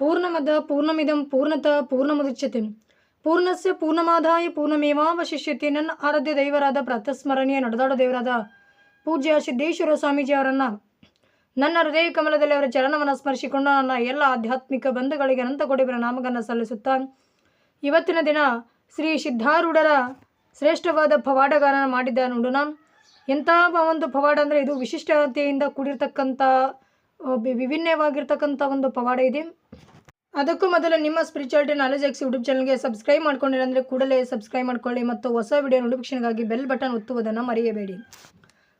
ಪೂರ್ಣಮದ ಪೂರ್ಣಮಿದಂ ಪೂರ್ಣತಃ ಪೂರ್ಣಮುದಚ್ಯತೆ ಪೂರ್ಣಸ್ಯ ಪೂರ್ಣಮಾದಾಯ ಪೂರ್ಣಮೇವಾವಶಿಷ್ಯತೆ. ನನ್ನ ಆರಾಧ್ಯ ದೈವರಾದ ಪ್ರಾತಸ್ಮರಣೀಯ ನಡೆದಾಡೋ ದೇವರಾದ ಪೂಜ್ಯ ಸಿದ್ದೇಶ್ವರ ಸ್ವಾಮೀಜಿ ಅವರನ್ನು ನನ್ನ ಹೃದಯ ಕಮಲದಲ್ಲಿ ಅವರ ಚರಣವನ್ನು ಸ್ಮರಿಸಿಕೊಂಡು ನನ್ನ ಎಲ್ಲ ಆಧ್ಯಾತ್ಮಿಕ ಬಂಧುಗಳಿಗೆ ಅನಂತ ಕೊಡಿಬರ ನಾಮಗಳನ್ನು ಸಲ್ಲಿಸುತ್ತಾ ಇವತ್ತಿನ ದಿನ ಶ್ರೀ ಸಿದ್ಧಾರೂಢರ ಶ್ರೇಷ್ಠವಾದ ಪವಾಡಗಾರನ ಮಾಡಿದ್ದ ನೋಡೋಣ. ಎಂಥ ಒಂದು ಪವಾಡ ಅಂದರೆ ಇದು ವಿಶಿಷ್ಟತೆಯಿಂದ ಕೂಡಿರ್ತಕ್ಕಂಥ ವಿಭಿನ್ನವಾಗಿರ್ತಕ್ಕಂಥ ಒಂದು ಪವಾಡ ಇದೆ. ಅದಕ್ಕೂ ಮೊದಲು ನಿಮ್ಮ ಸ್ಪಿರಿಚುಯಾಲಿಟಿ ನಾಲೆಜ್ ಎಕ್ಸ್ ಯೂಟ್ಯೂಬ್ ಚಾನಲ್ಗೆ ಸಬ್ಸ್ಕ್ರೈಬ್ ಮಾಡ್ಕೊಂಡಿರಂದರೆ ಕೂಡಲೇ ಸಬ್ಸ್ಕ್ರೈಬ್ ಮಾಡ್ಕೊಳ್ಳಿ ಮತ್ತು ಹೊಸ ವಿಡಿಯೋ ನೋಟಿಫಿಕೇಷನ್ಗಾಗಿ ಬೆಲ್ ಬಟನ್ ಒತ್ತುವುದನ್ನು ಮರೆಯಬೇಡಿ.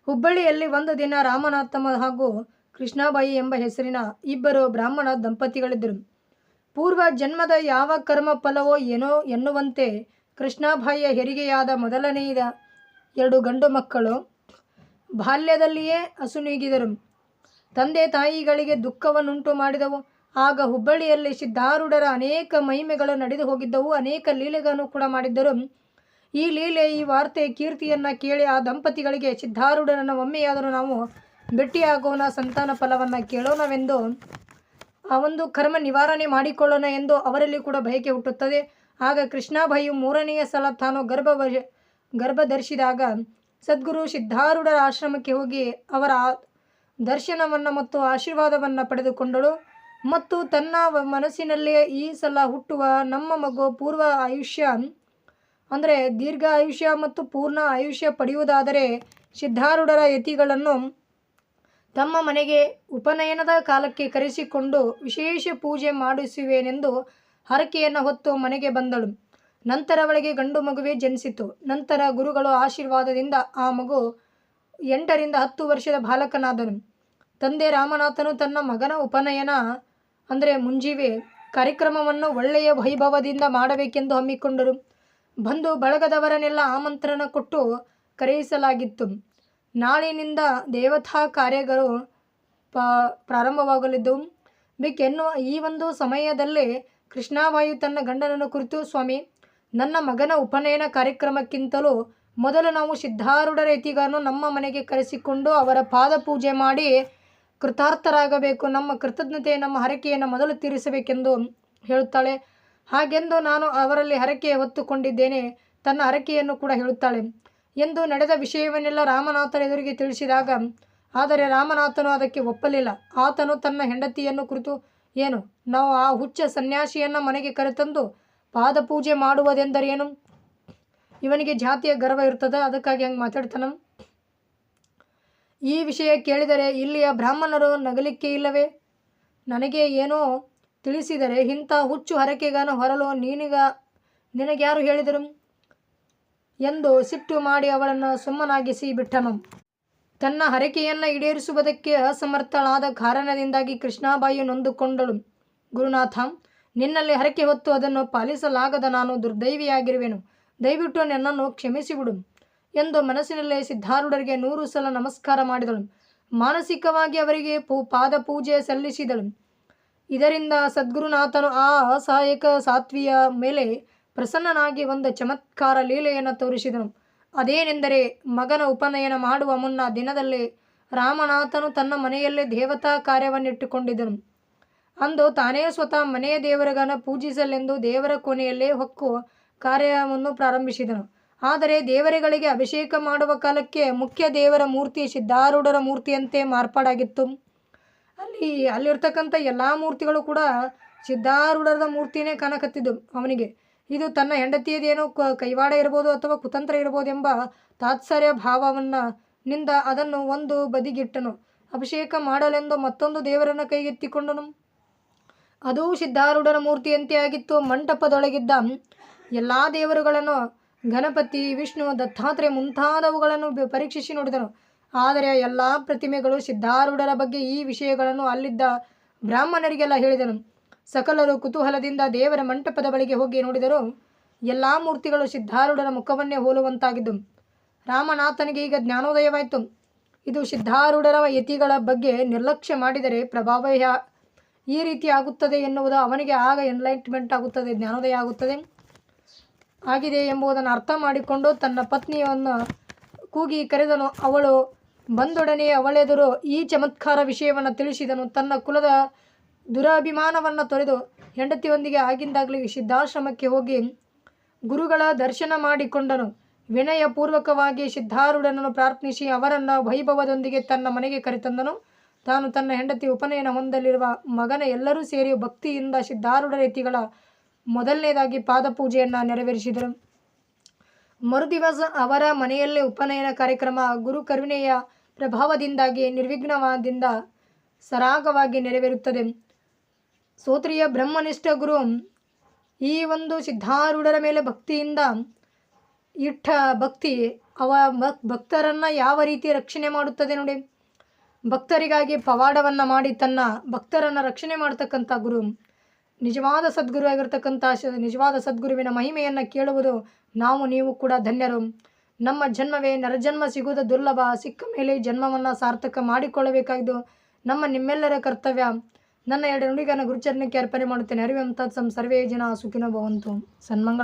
ಹುಬ್ಬಳ್ಳಿಯಲ್ಲಿ ಒಂದು ದಿನ ರಾಮನಾಥಮ್ಮ ಹಾಗೂ ಕೃಷ್ಣಾಬಾಯಿ ಎಂಬ ಹೆಸರಿನ ಇಬ್ಬರು ಬ್ರಾಹ್ಮಣ ದಂಪತಿಗಳಿದ್ದರು. ಪೂರ್ವ ಜನ್ಮದ ಯಾವ ಕರ್ಮ ಫಲವೋ ಏನೋ ಎನ್ನುವಂತೆ ಕೃಷ್ಣಾಬಾಯಿಯ ಹೆರಿಗೆಯಾದ ಮೊದಲನೆಯ 2 ಗಂಡು ಮಕ್ಕಳು ಬಾಲ್ಯದಲ್ಲಿಯೇ ಅಸುನೀಗಿದರು. ತಂದೆ ತಾಯಿಗಳಿಗೆ ದುಃಖವನ್ನುಂಟು ಮಾಡಿದವು. ಆಗ ಹುಬ್ಬಳ್ಳಿಯಲ್ಲಿ ಸಿದ್ಧಾರೂಢರ ಅನೇಕ ಮಹಿಮೆಗಳು ನಡೆದು ಹೋಗಿದ್ದವು. ಅನೇಕ ಲೀಲೆಗಳನ್ನು ಕೂಡ ಮಾಡಿದ್ದರು. ಈ ಲೀಲೆ, ಈ ವಾರ್ತೆ, ಕೀರ್ತಿಯನ್ನು ಕೇಳಿ ಆ ದಂಪತಿಗಳಿಗೆ ಸಿದ್ಧಾರೂಢರನ್ನು ಒಮ್ಮೆಯಾದರೂ ನಾವು ಭೇಟಿಯಾಗೋಣ, ಸಂತಾನ ಫಲವನ್ನು ಕೇಳೋಣವೆಂದು, ಆ ಒಂದು ಕರ್ಮ ನಿವಾರಣೆ ಮಾಡಿಕೊಳ್ಳೋಣ ಎಂದು ಅವರಲ್ಲಿ ಕೂಡ ಬಯಕೆ ಹುಟ್ಟುತ್ತದೆ. ಆಗ ಕೃಷ್ಣಾಬಾಯಿಯು 3ನೆಯ ಸಲ ತಾನು ಗರ್ಭ ಧರಿಸಿದಾಗ ಸದ್ಗುರು ಸಿದ್ಧಾರೂಢರ ಆಶ್ರಮಕ್ಕೆ ಹೋಗಿ ಅವರ ದರ್ಶನವನ್ನು ಮತ್ತು ಆಶೀರ್ವಾದವನ್ನು ಪಡೆದುಕೊಂಡಳು. ಮತ್ತು ತನ್ನ ಮನಸ್ಸಿನಲ್ಲಿಯೇ ಈ ಸಲ ಹುಟ್ಟುವ ನಮ್ಮ ಮಗು ಪೂರ್ವ ಆಯುಷ್ಯ ಅಂದರೆ ದೀರ್ಘ ಆಯುಷ್ಯ ಮತ್ತು ಪೂರ್ಣ ಆಯುಷ್ಯ ಪಡೆಯುವುದಾದರೆ ಸಿದ್ಧಾರೂಢರ ಯತಿಗಳನ್ನು ತಮ್ಮ ಮನೆಗೆ ಉಪನಯನದ ಕಾಲಕ್ಕೆ ಕರೆಸಿಕೊಂಡು ವಿಶೇಷ ಪೂಜೆ ಮಾಡಿಸುವೆನೆಂದು ಹರಕೆಯನ್ನು ಹೊತ್ತು ಮನೆಗೆ ಬಂದಳು. ನಂತರ ಅವಳಿಗೆ ಗಂಡು ಮಗುವೇ ಜನಿಸಿತು. ನಂತರ ಗುರುಗಳ ಆಶೀರ್ವಾದದಿಂದ ಆ ಮಗು 8 ರಿಂದ 10 ವರ್ಷದ ಬಾಲಕನಾದನು. ತಂದೆ ರಾಮನಾಥನು ತನ್ನ ಮಗನ ಉಪನಯನ ಅಂದರೆ ಮುಂಜೀವೆ ಕಾರ್ಯಕ್ರಮವನ್ನು ಒಳ್ಳೆಯ ವೈಭವದಿಂದ ಮಾಡಬೇಕೆಂದು ಹಮ್ಮಿಕೊಂಡರು. ಬಂಧು ಬಳಗದವರನ್ನೆಲ್ಲ ಆಮಂತ್ರಣ ಕೊಟ್ಟು ಕರೆಯಿಸಲಾಗಿತ್ತು. ನಾಳಿನಿಂದ ದೇವತಾ ಕಾರ್ಯಗಳು ಪ್ರಾರಂಭವಾಗಲಿದ್ದವು. ಬೇಕೆನ್ನುವ ಈ ಒಂದು ಸಮಯದಲ್ಲೇ ಕೃಷ್ಣಾಬಾಯಿ ತನ್ನ ಗಂಡನನ್ನು ಕುರಿತು, ಸ್ವಾಮಿ, ನನ್ನ ಮಗನ ಉಪನಯನ ಕಾರ್ಯಕ್ರಮಕ್ಕಿಂತಲೂ ಮೊದಲು ನಾವು ಸಿದ್ಧಾರೂಢರ ಯತಿಗಳನ್ನು ನಮ್ಮ ಮನೆಗೆ ಕರೆಸಿಕೊಂಡು ಅವರ ಪಾದ ಪೂಜೆ ಮಾಡಿ ಕೃತಾರ್ಥರಾಗಬೇಕು. ನಮ್ಮ ಕೃತಜ್ಞತೆ, ನಮ್ಮ ಹರಕೆಯನ್ನು ಮೊದಲು ತೀರಿಸಬೇಕೆಂದು ಹೇಳುತ್ತಾಳೆ. ಹಾಗೆಂದು ನಾನು ಅವರಲ್ಲಿ ಹರಕೆ ಹೊತ್ತುಕೊಂಡಿದ್ದೇನೆ, ತನ್ನ ಹರಕೆಯನ್ನು ಕೂಡ ಹೇಳುತ್ತಾಳೆ ಎಂದು ನಡೆದ ವಿಷಯವನ್ನೆಲ್ಲ ರಾಮನಾಥನ ಎದುರಿಗೆ ತಿಳಿಸಿದಾಗ, ಆದರೆ ರಾಮನಾಥನು ಅದಕ್ಕೆ ಒಪ್ಪಲಿಲ್ಲ. ಆತನು ತನ್ನ ಹೆಂಡತಿಯನ್ನು ಕುರಿತು, ಏನು, ನಾವು ಆ ಹುಚ್ಚ ಸನ್ಯಾಸಿಯನ್ನು ಮನೆಗೆ ಕರೆತಂದು ಪಾದ ಪೂಜೆ ಮಾಡುವುದೆಂದರೇನು? ಇವನಿಗೆ ಜಾತಿಯ ಗರ್ವ ಇರ್ತದ, ಅದಕ್ಕಾಗಿ ಹಂಗೆ ಮಾತಾಡ್ತಾನ. ಈ ವಿಷಯ ಕೇಳಿದರೆ ಇಲ್ಲಿಯ ಬ್ರಾಹ್ಮಣರು ನಗಲಿಕ್ಕೆ ಇಲ್ಲವೇ? ನನಗೆ ಏನೋ ತಿಳಿಸಿದರೆ ಇಂಥ ಹುಚ್ಚು ಹರಕೆಗಾನ ಹೊರಲು ನಿನಗ್ಯಾರು ಹೇಳಿದರು ಎಂದು ಸಿಟ್ಟು ಮಾಡಿ ಅವಳನ್ನು ಸುಮ್ಮನಾಗಿಸಿ ಬಿಟ್ಟನು. ತನ್ನ ಹರಕೆಯನ್ನು ಈಡೇರಿಸುವುದಕ್ಕೆ ಅಸಮರ್ಥಳಾದ ಕಾರಣದಿಂದಾಗಿ ಕೃಷ್ಣಾಬಾಯಿಯು ನೊಂದುಕೊಂಡಳು. ಗುರುನಾಥ, ನಿನ್ನಲ್ಲಿ ಹರಕೆ ಹೊತ್ತು ಅದನ್ನು ಪಾಲಿಸಲಾಗದ ನಾನು ದುರ್ದೈವಿಯಾಗಿರುವೆನು. ದಯವಿಟ್ಟು ನನ್ನನ್ನು ಕ್ಷಮಿಸಿಬಿಡು ಎಂದು ಮನಸ್ಸಿನಲ್ಲೇ ಸಿದ್ಧಾರೂಢರಿಗೆ 100 ಸಲ ನಮಸ್ಕಾರ ಮಾಡಿದಳು. ಮಾನಸಿಕವಾಗಿ ಅವರಿಗೆ ಪಾದ ಪೂಜೆ ಸಲ್ಲಿಸಿದಳು. ಇದರಿಂದ ಸದ್ಗುರುನಾಥನು ಆ ಅಸಹಾಯಕ ಸಾತ್ವಿಯ ಮೇಲೆ ಪ್ರಸನ್ನನಾಗಿ ಒಂದು ಚಮತ್ಕಾರ ಲೀಲೆಯನ್ನು ತೋರಿಸಿದನು. ಅದೇನೆಂದರೆ, ಮಗನ ಉಪನಯನ ಮಾಡುವ ಮುನ್ನ ದಿನದಲ್ಲಿ ರಾಮನಾಥನು ತನ್ನ ಮನೆಯಲ್ಲೇ ದೇವತಾ ಕಾರ್ಯವನ್ನಿಟ್ಟುಕೊಂಡಿದ್ದನು. ಅಂದು ತಾನೇ ಸ್ವತಃ ಮನೆಯ ದೇವರಿಗನ ಪೂಜಿಸಲೆಂದು ದೇವರ ಕೋಣೆಯಲ್ಲೇ ಹೊಕ್ಕು ಕಾರ್ಯವನ್ನು ಪ್ರಾರಂಭಿಸಿದನು. ಆದರೆ ದೇವರುಗಳಿಗೆ ಅಭಿಷೇಕ ಮಾಡುವ ಕಾಲಕ್ಕೆ ಮುಖ್ಯ ದೇವರ ಮೂರ್ತಿ ಸಿದ್ಧಾರೂಢರ ಮೂರ್ತಿಯಂತೆ ಮಾರ್ಪಾಡಾಗಿತ್ತು. ಅಲ್ಲಿರ್ತಕ್ಕಂಥ ಎಲ್ಲ ಮೂರ್ತಿಗಳು ಕೂಡ ಸಿದ್ಧಾರೂಢರ ಮೂರ್ತಿಯೇ ಕಾಣಕತ್ತಿದ್ದು ಅವನಿಗೆ. ಇದು ತನ್ನ ಹೆಂಡತಿಯದೇನೋ ಕೈವಾಡ ಇರ್ಬೋದು ಅಥವಾ ಕುತಂತ್ರ ಇರ್ಬೋದೆಂಬ ತಾತ್ಸರ್ಯ ಭಾವನಿಂದ ಅದನ್ನು ಒಂದು ಬದಿಗಿಟ್ಟನು. ಅಭಿಷೇಕ ಮಾಡಲೆಂದು ಮತ್ತೊಂದು ದೇವರನ್ನು ಕೈಗೆತ್ತಿಕೊಂಡನು. ಅದು ಸಿದ್ಧಾರೂಢರ ಮೂರ್ತಿಯಂತೆ ಆಗಿತ್ತು. ಮಂಟಪದೊಳಗಿದ್ದ ಎಲ್ಲ ದೇವರುಗಳನ್ನು, ಗಣಪತಿ, ವಿಷ್ಣು, ದತ್ತಾತ್ರೇಯ ಮುಂತಾದವುಗಳನ್ನು ಪರೀಕ್ಷಿಸಿ ನೋಡಿದನು. ಆದರೆ ಎಲ್ಲ ಪ್ರತಿಮೆಗಳು ಸಿದ್ಧಾರೂಢರ ಬಗ್ಗೆ ಈ ವಿಷಯಗಳನ್ನು ಅಲ್ಲಿದ್ದ ಬ್ರಾಹ್ಮಣರಿಗೆಲ್ಲ ಹೇಳಿದನು. ಸಕಲರು ಕುತೂಹಲದಿಂದ ದೇವರ ಮಂಟಪದ ಬಳಿಗೆ ಹೋಗಿ ನೋಡಿದರು. ಎಲ್ಲ ಮೂರ್ತಿಗಳು ಸಿದ್ಧಾರೂಢರ ಮುಖವನ್ನೇ ಹೋಲುವಂತಾಗಿದ್ದವು. ರಾಮನಾಥನಿಗೆ ಈಗ ಜ್ಞಾನೋದಯವಾಯಿತು. ಇದು ಸಿದ್ಧಾರೂಢರ ಯತಿಗಳ ಬಗ್ಗೆ ನಿರ್ಲಕ್ಷ್ಯ ಮಾಡಿದರೆ ಪ್ರಭಾವ ಈ ರೀತಿ ಆಗುತ್ತದೆ ಎನ್ನುವುದು ಅವನಿಗೆ ಆಗ ಎನ್ಲೈಟ್ಮೆಂಟ್ ಆಗುತ್ತದೆ, ಜ್ಞಾನೋದಯ ಆಗಿದೆ ಎಂಬುದನ್ನು ಅರ್ಥ ಮಾಡಿಕೊಂಡು ತನ್ನ ಪತ್ನಿಯನ್ನು ಕೂಗಿ ಕರೆದನು. ಅವಳು ಬಂದೊಡನೆ ಅವಳೆದುರು ಈ ಚಮತ್ಕಾರ ವಿಷಯವನ್ನು ತಿಳಿಸಿದನು. ತನ್ನ ಕುಲದ ದುರಭಿಮಾನವನ್ನು ತೊರೆದು ಹೆಂಡತಿಯೊಂದಿಗೆ ಆಗಿಂದಾಗಲೇ ಸಿದ್ಧಾಶ್ರಮಕ್ಕೆ ಹೋಗಿ ಗುರುಗಳ ದರ್ಶನ ಮಾಡಿಕೊಂಡನು. ವಿನಯಪೂರ್ವಕವಾಗಿ ಸಿದ್ಧಾರೂಢನನ್ನು ಪ್ರಾರ್ಥಿಸಿ ಅವರನ್ನು ವೈಭವದೊಂದಿಗೆ ತನ್ನ ಮನೆಗೆ ಕರೆತಂದನು. ತಾನು ತನ್ನ ಹೆಂಡತಿ ಉಪನಯನ ಹೊಂದಲಿರುವ ಮಗನ ಎಲ್ಲರೂ ಸೇರಿ ಭಕ್ತಿಯಿಂದ ಸಿದ್ಧಾರೂಢ ರೀತಿಗಳ ಮೊದಲನೇದಾಗಿ ಪಾದಪೂಜೆಯನ್ನು ನೆರವೇರಿಸಿದರು. ಮರುದಿವಸ ಅವರ ಮನೆಯಲ್ಲೇ ಉಪನಯನ ಕಾರ್ಯಕ್ರಮ ಗುರು ಕರುಣೆಯ ಪ್ರಭಾವದಿಂದಾಗಿ ನಿರ್ವಿಘ್ನವಾದಿಂದ ಸರಾಗವಾಗಿ ನೆರವೇರುತ್ತದೆ. ಶ್ರೋತ್ರಿಯ ಬ್ರಹ್ಮನಿಷ್ಠ ಗುರು ಈ ಒಂದು ಸಿದ್ಧಾರೂಢರ ಮೇಲೆ ಭಕ್ತಿಯಿಂದ ಇಟ್ಟ ಭಕ್ತಿ ಭಕ್ತರನ್ನು ಯಾವ ರೀತಿ ರಕ್ಷಣೆ ಮಾಡುತ್ತದೆ ನೋಡಿ. ಭಕ್ತರಿಗಾಗಿ ಪವಾಡವನ್ನು ಮಾಡಿ ತನ್ನ ಭಕ್ತರನ್ನು ರಕ್ಷಣೆ ಮಾಡ್ತಕ್ಕಂಥ ಗುರು ನಿಜವಾದ ಸದ್ಗುರು ಆಗಿರ್ತಕ್ಕಂಥ ನಿಜವಾದ ಸದ್ಗುರುವಿನ ಮಹಿಮೆಯನ್ನು ಕೇಳುವುದು ನಾವು ನೀವು ಕೂಡ ಧನ್ಯರು. ನಮ್ಮ ಜನ್ಮವೇ ನರಜನ್ಮ ಸಿಗುವುದು ದುರ್ಲಭ. ಸಿಕ್ಕ ಮೇಲೆ ಜನ್ಮವನ್ನು ಸಾರ್ಥಕ ಮಾಡಿಕೊಳ್ಳಬೇಕಾಗಿದ್ದು ನಮ್ಮ ನಿಮ್ಮೆಲ್ಲರ ಕರ್ತವ್ಯ. ನನ್ನ ಎರಡು ನುಡಿಗಳನ್ನು ಗುರುಚರಣಕ್ಕೆ ಅರ್ಪಣೆ ಮಾಡುತ್ತೇನೆ. ಹರಿವಂತ ಸರ್ವೇ ಜನ ಸುಖಿನೋ ಭವಂತು. ಸನ್ಮಂಗಳ.